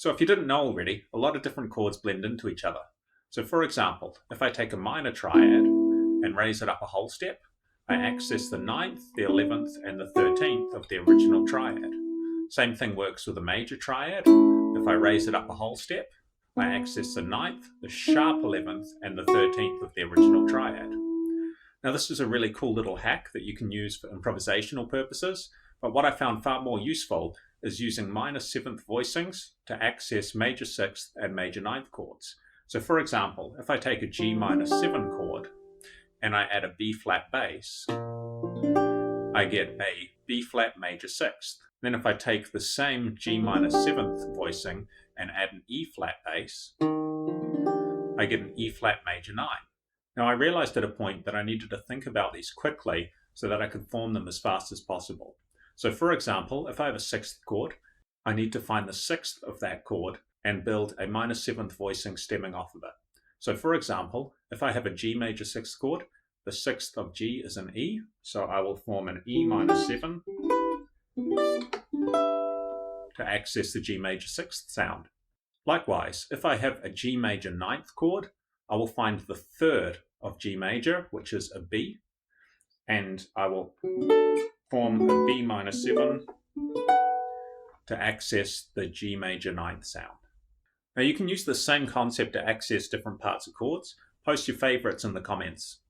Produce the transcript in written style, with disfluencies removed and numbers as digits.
So if you didn't know already, a lot of different chords blend into each other. So for example, if I take a minor triad and raise it up a whole step, I access the 9th, the 11th, and the 13th of the original triad. Same thing works with a major triad. If I raise it up a whole step, I access the 9th, the sharp 11th, and the 13th of the original triad. Now this is a really cool little hack that you can use for improvisational purposes, but what I found far more useful is using minor 7th voicings to access major 6th and major 9th chords. So for example, if I take a G minor 7 chord and I add a B flat bass, I get a B flat major 6th. Then if I take the same G minor 7th voicing and add an E flat bass, I get an E flat major 9. Now I realized at a point that I needed to think about these quickly so that I could form them as fast as possible. So for example, if I have a 6th chord, I need to find the 6th of that chord and build a minor 7th voicing stemming off of it. So for example, if I have a G major 6th chord, the 6th of G is an E, so I will form an E minor 7 to access the G major 6th sound. Likewise, if I have a G major 9th chord, I will find the 3rd of G major, which is a B, and I will form a B minor 7 to access the G major 9th sound. Now you can use the same concept to access different parts of chords. Post your favorites in the comments.